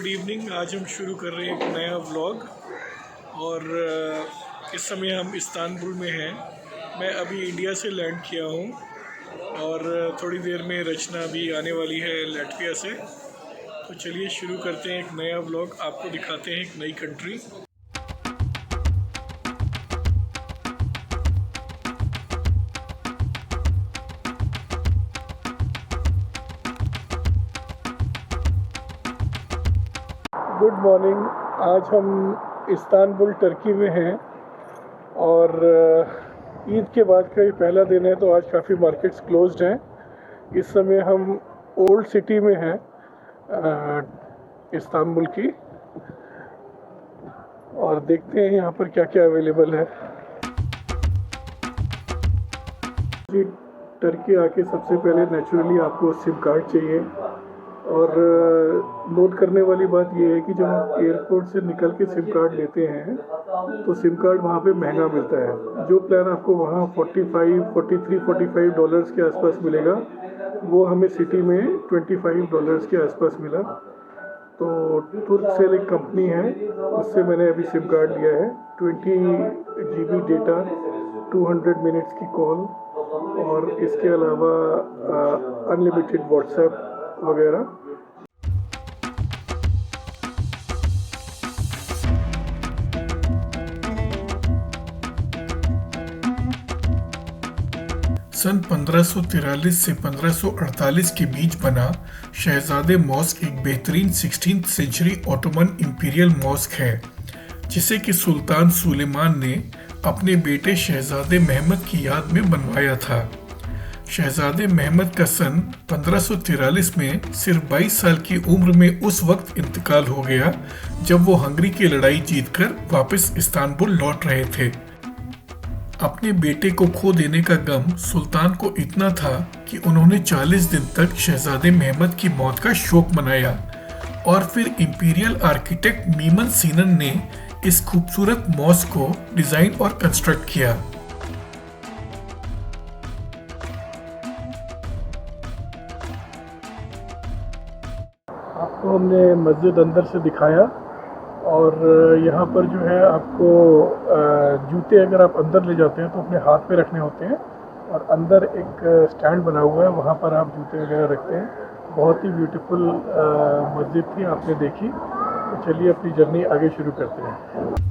Good evening. आज हम शुरू कर रहे हैं एक नया व्लॉग और इस समय हम इस्तांबुल में हैं। मैं अभी इंडिया से लैंड किया हूँ और थोड़ी देर में रचना भी आने वाली है लाटविया से। तो चलिए शुरू करते हैं एक नया व्लॉग, आपको दिखाते हैं एक नई कंट्री। Good morning. आज हम इस्तांबुल टर्की में हैं और ईद के बाद का ये पहला दिन है, तो आज काफ़ी मार्केट्स क्लोज्ड हैं। इस समय हम ओल्ड सिटी में हैं इस्तांबुल की, और देखते हैं यहाँ पर क्या क्या अवेलेबल है। जी, टर्की आके सबसे पहले नेचुरली आपको सिम कार्ड चाहिए, और नोट करने वाली बात यह है कि जब हम एयरपोर्ट से निकल के सिम कार्ड लेते हैं तो सिम कार्ड वहाँ पे महंगा मिलता है। जो प्लान आपको वहाँ 45 डॉलर्स के आसपास मिलेगा, वो हमें सिटी में $25 के आसपास मिला। तो तुर्कसेल एक कंपनी है, उससे मैंने अभी सिम कार्ड लिया है। 20 GB डेटा, 200 मिनट्स की कॉल, और इसके अलावा अनलिमिटेड व्हाट्सएप वगैरह। सन 1543 से 1548 के बीच बना शहजादे मॉस्क एक बेहतरीन 16th century Ottoman imperial mask है, जिसे कि सुल्तान सुलेमान ने अपने बेटे शहजादे महमद की याद में बनवाया था। शहजादे महमद का सन 1543 में सिर्फ 22 साल की उम्र में उस वक्त इंतकाल हो गया, जब वो हंगरी की लड़ाई जीतकर वापस इस्तांबुल लौट रहे थे। अपने बेटे को खो देने का गम सुल्तान को इतना था कि उन्होंने 40 दिन तक शहजादे महमद की मौत का शोक मनाया, और फिर इंपीरियल आर्किटेक्ट मीमन सीनन ने इस खूबसूरत मॉस्क को डिजाइन और कंस्ट्रक्ट किया। आपको हमने मस्जिद अंदर से दिखाया, और यहाँ पर जो है आपको जूते अगर आप अंदर ले जाते हैं तो अपने हाथ पे रखने होते हैं, और अंदर एक स्टैंड बना हुआ है, वहाँ पर आप जूते वगैरह रखते हैं। बहुत ही ब्यूटीफुल मस्जिद थी, आपने देखी। तो चलिए अपनी जर्नी आगे शुरू करते हैं।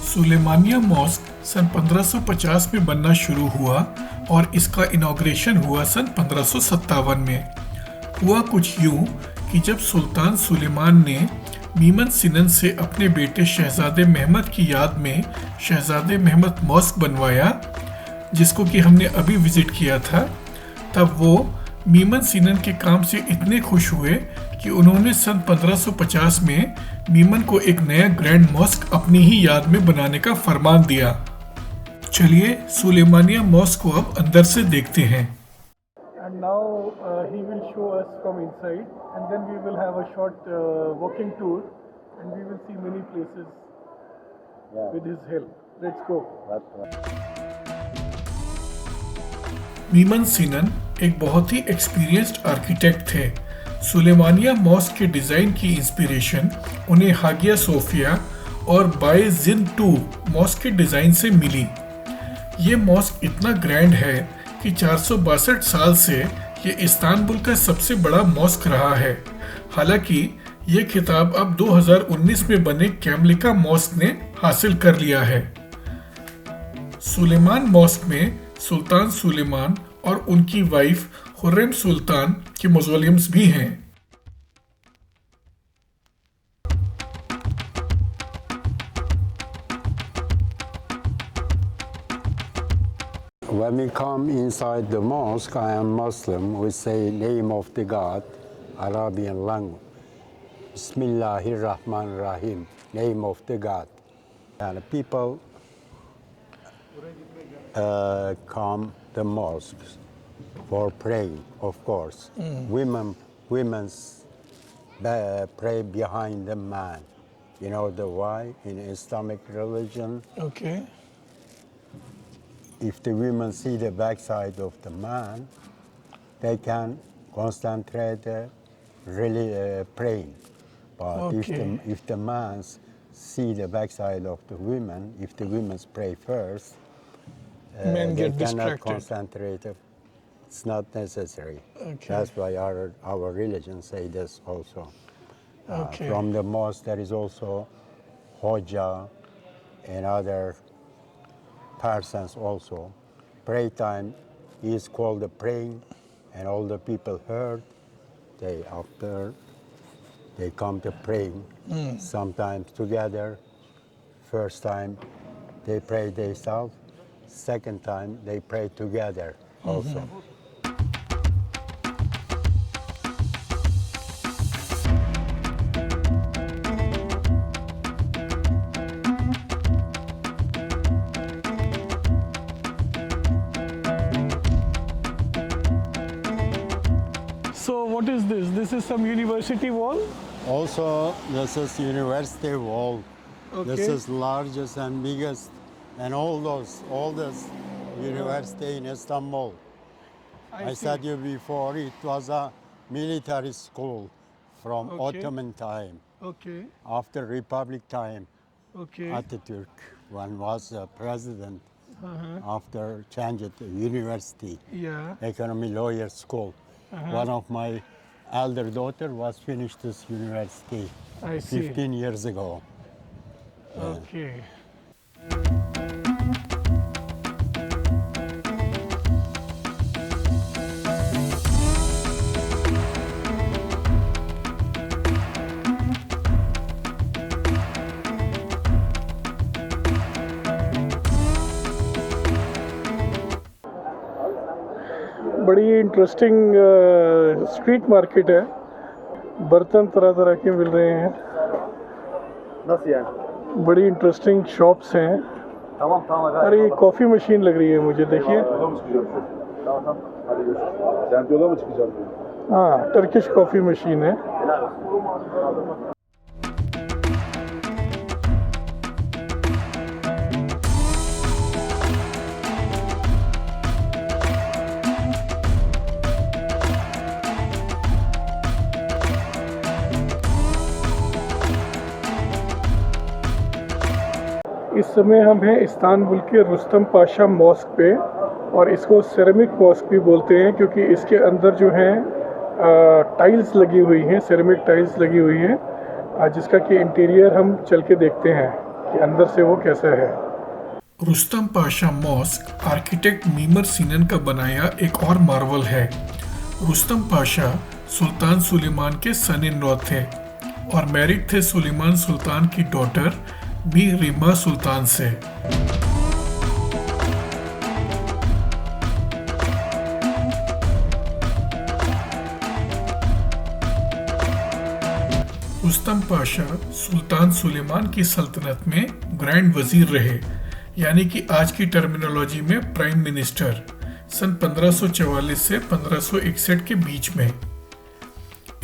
सुलेमानिया मॉस्क सन 1550 में बनना शुरू हुआ, और इसका इनॉग्रेशन हुआ सन 1557 में। हुआ कुछ यूं कि जब सुल्तान सुलेमान ने मीमन सिनन से अपने बेटे शहजादे महमद की याद में शहजादे महमद मॉस्क बनवाया, जिसको कि हमने अभी विजिट किया था, तब वो मीमन सिनन के काम से इतने खुश हुए कि उन्होंने सन 1550 में मीमन को एक नया ग्रैंड मॉस्क अपनी ही याद में बनाने का फरमान दिया। चलिए सुलेमानिया मॉस्क को अब अंदर से देखते हैं। And now he will show us from inside, and then we will have a short walking tour, and we will see many places with his help. Let's go. मीमन सिनन एक बहुत ही एक्सपीरियंस्ड आर्किटेक्ट थे। Sulaymaniyah mask के design की inspiration उन्हें Hagia Sophia और बायेज़िद II mask के design से मिली। ये मॉस्क इतना ग्रैंड है कि 462 साल से ये इस्तांबुल का सबसे बड़ा मॉस्क रहा है। हालांकि ये खिताब अब 2019 में बने कैमलिका मॉस्क ने हासिल कर लिया है। सुलेमान मॉस्क में सुल्तान सुलेमान और उनकी वाइफ खुर्रम सुल्तान के मौज़ोलियम्स भी हैं। When we come inside the mosque, I am Muslim, we say name of the God, Arabian language. Bismillahir Rahmanir Rahim, name of the God. And people come the mosques for praying, of course. Women's pray behind the man. You know the why? In Islamic religion, Okay. if the women see the backside of the man, they can concentrate really praying. But Okay. if the man see the backside of the women, if the women pray first, Men they get cannot distracted. concentrate. It's not necessary. Okay. That's why our religion say this also. Okay. From the mosque, there is also Hoja and other persons also. Pray time is called the praying, and all the people heard. After they come to praying, sometimes together. First time they pray themselves. Second time they pray together also. So what is this? This is some university wall? Also, this is university wall. This Okay. is largest and biggest, and all this university in Istanbul. I see. said you before, it was a military school from Okay. Ottoman time, Okay. after Republic time. Okay. Atatürk, one was president, Uh-huh. after changed to university, Yeah. economy lawyer school. One of my elder daughter was finished this university I see. 15 years ago. Okay. बड़ी interesting street market है, बर्तन तरह तरह के मिल रहे हैं, Nasıl yani? बड़ी interesting shops हैं। Tamam tamam hadi. अरे ये कॉफ़ी मशीन लग रही है मुझे, देखिए। Yola mı çıkacağım? Tamam tamam. Hadi görüşürüz. Sen yola mı çıkacaksın? हाँ, टर्किश कॉफ़ी मशीन है। Helal olsun. इस समय हम हैं इस्तांबुल के रुस्तम पाशा मॉस्क पे, और इसको सेरेमिक मॉस्क भी बोलते हैं क्योंकि इसके अंदर जो हैं टाइल्स लगी हुई हैं, सेरेमिक टाइल्स लगी हुई हैं, जिसका कि इंटीरियर हम चल के देखते हैं कि अंदर से वो कैसा है। Rustem Pasha mosque architect Mimar Sinan का बनाया एक और मार्वल है। रुस्तम पाशा सुल्तान सुलेमान के सन इन लॉ थे और मैरिड थे सुलेमान सुल्तान की डॉटर भी रीमा सुल्तान से। रुस्तम पाशा सुल्तान सुलेमान की सल्तनत में ग्रैंड वजीर रहे, यानी कि आज की टर्मिनोलॉजी में प्राइम मिनिस्टर, सन 1544 से 1561 के बीच में।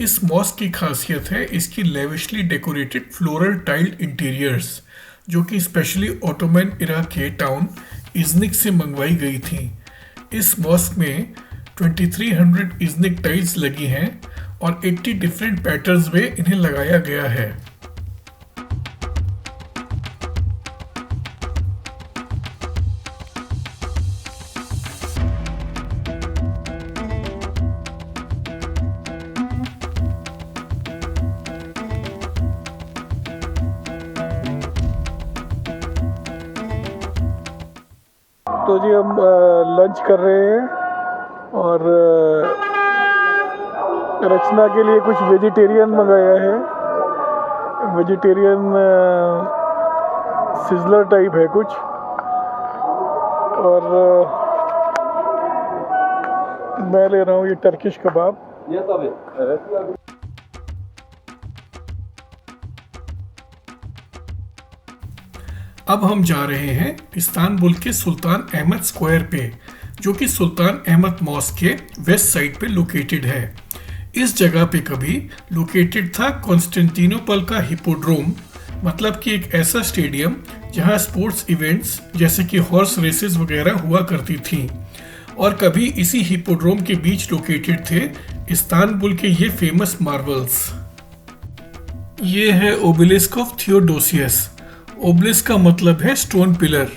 इस मॉस्क की खासियत है इसकी lavishly decorated floral tiled interiors, जो कि स्पेशली ऑटोमन इरा के टाउन इज़निक से मंगवाई गई थी। इस मॉस्क में 2300 इज़निक टाइल्स लगी हैं और 80 डिफरेंट पैटर्न्स में इन्हें लगाया गया है। तो जी हम लंच कर रहे हैं और रचना के लिए कुछ वेजिटेरियन मंगाया है। वेजिटेरियन सिजलर टाइप है कुछ, और मैं ले रहा हूँ ये टर्किश कबाब। अब हम जा रहे हैं इस्तांबुल के सुल्तान अहमद स्क्वायर पे, जो कि सुल्तान अहमद मॉस्क के वेस्ट साइड पे लोकेटेड है। इस जगह पे कभी लोकेटेड था कॉन्स्टेंटिनोपल का हिपोड्रोम, मतलब कि एक ऐसा स्टेडियम जहां स्पोर्ट्स इवेंट्स जैसे कि हॉर्स रेसेस वगैरह हुआ करती थी। और कभी इसी हिपोड्रोम के बीच लोकेटेड थे इस्तांबुल के ये फेमस मार्बल्स। ये है ओबेलिस्क ऑफ थियोडोसियस। ओबेलिस्क का मतलब है स्टोन पिलर।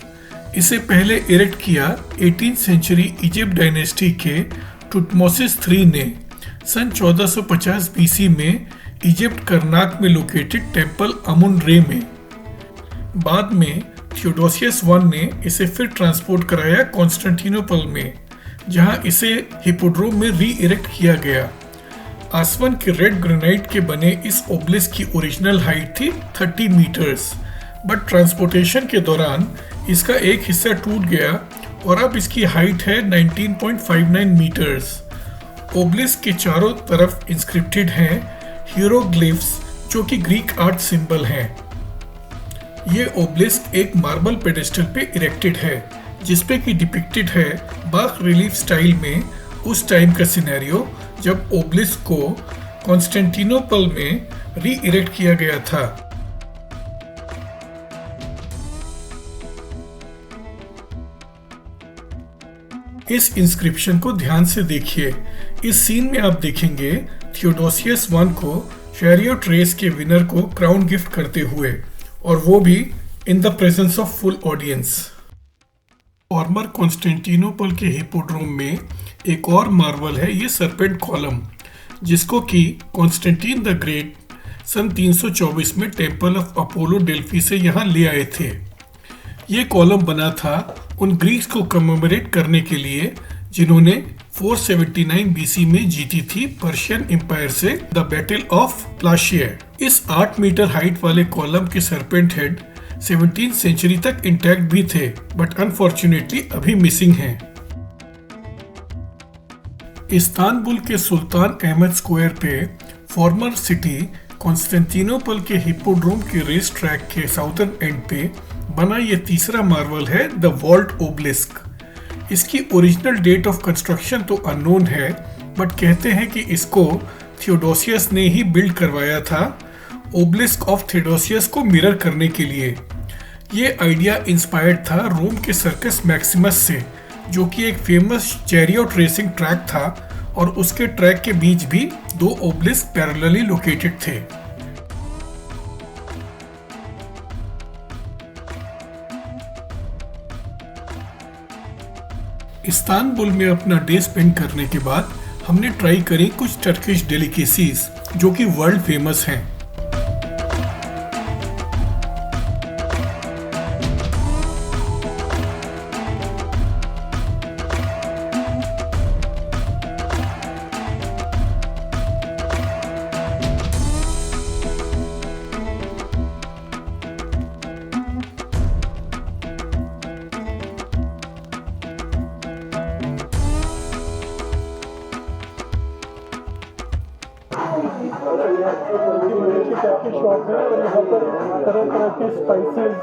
इसे पहले इरेक्ट किया 18th सेंचुरी इजिप्ट डायनेस्टी के टुटमोसिस III ने सन 1450 BC में इजिप्ट करनाक में लोकेटेड टेंपल अमुन रे में। बाद में थियोडोसियस I ने इसे फिर ट्रांसपोर्ट कराया कॉन्स्टेंटिनोपल में, जहां इसे हिपोड्रोम में री इरेक्ट किया गया। आसवन के रेड ग्रेनाइट के बने इस ओबेलिस्क की ओरिजिनल हाइट थी 30 मीटर्स, बट ट्रांसपोर्टेशन के दौरान इसका एक हिस्सा टूट गया और अब इसकी हाइट है 19.59 मीटर्स। ओबेलिस्क के चारों तरफ इंस्क्रिप्टेड हैं हीरोग्लिफ्स, जो कि ग्रीक आर्ट सिंबल हैं। ये ओबेलिस्क एक मार्बल पेडेस्टल पे इरेक्टेड है, जिसपे कि डिपिक्टेड है बाख रिलीफ स्टाइल में उस टाइम का सिनेरियो जब ओबेलिस्क को कॉन्स्टेंटिनोपल में री इरेक्ट किया गया था। इस इंस्क्रिप्शन को ध्यान से देखिए। इस सीन में आप देखेंगे थियोडोसियस I को चैरियट रेस के विनर को क्राउन गिफ्ट करते हुए, और वो भी in the presence of full audience. Farmer Constantinople के हिपोड्रोम में एक और मार्वल है ये सरपेंट कॉलम, जिसको कि कॉन्स्टेंटिन द ग्रेट सन 324 में टेंपल ऑफ अपोलो डेल्फी से यहाँ ले आए थे। ये कॉलम बना था उन ग्रीक्स को कमेमोरेट करने के लिए जिन्होंने 479 BC में जीती थी पर्शियन एम्पायर से द बैटल ऑफ प्लाशिया। इस 8 मीटर हाइट वाले कॉलम के सरपेंट हेड 17th सेंचुरी तक इंटैक्ट भी थे, बट अनफॉर्चुनेटली अभी मिसिंग हैं। इस्तांबुल के सुल्तान अहमद स्क्वायर पे फॉर्मर सिटी कॉन्स्टेंटिनोपल के हिपोड्रोम के रेस ट्रैक के साउदर्न एंड पे बना ये तीसरा मार्वल है द वॉल्ट ओबेलिस्क। इसकी ओरिजिनल डेट ऑफ कंस्ट्रक्शन तो अननोन है, बट कहते हैं कि इसको थियोडोसियस ने ही बिल्ड करवाया था ओबेलिस्क ऑफ थियोडोसियस को मिरर करने के लिए। ये आइडिया इंस्पायर्ड था रोम के सर्कस मैक्सिमस से, जो कि एक फेमस चैरियट रेसिंग ट्रैक था, और उसके ट्रैक के बीच भी 2 ओबेलिस्क पैरेलली लोकेटेड थे। इस्तांबुल में अपना डे स्पेंड करने के बाद हमने ट्राई करी कुछ टर्किश डेलिकेसीज जो कि वर्ल्ड फेमस हैं। टर्किश शॉप है और यहाँ पर तरह तरह के स्पाइसेस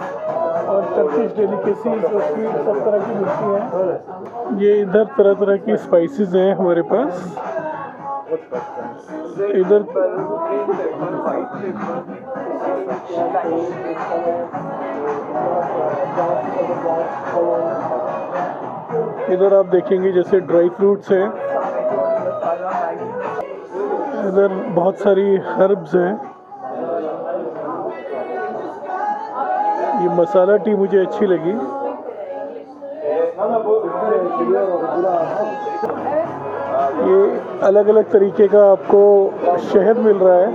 और टर्किश डेलिकेसीज और स्वीट सब तरह की मिलती हैं। ये इधर तरह तरह की स्पाइसेस हैं हमारे पास। इधर आप देखेंगे जैसे ड्राई फ्रूट्स हैं, इधर बहुत सारी हर्ब्स हैं। ये मसाला टी मुझे अच्छी लगी। ये अलग अलग तरीके का आपको शहद मिल रहा है।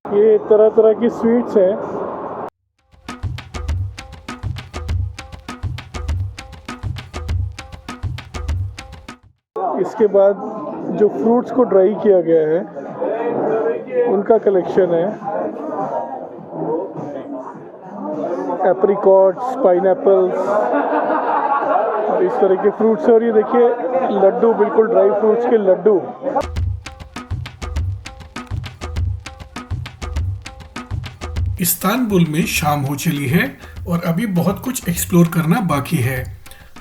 ये तरह तरह की स्वीट्स हैं। इसके बाद जो फ्रूट्स को ड्राई किया गया है उनका कलेक्शन है। एप्रिकॉट्स, पाइनएप्पल्स और इस तरह के फ्रूट्स। और ये देखिए लड्डू, बिल्कुल ड्राई फ्रूट्स के लड्डू। इस्तांबुल में शाम हो चली है और अभी बहुत कुछ एक्सप्लोर करना बाकी है।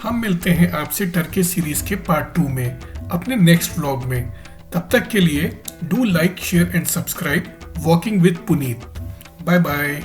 हम मिलते हैं आपसे टर्की सीरीज के पार्ट 2 में अपने नेक्स्ट व्लॉग में। तब तक के लिए do like, share and subscribe walking with Puneet. Bye bye.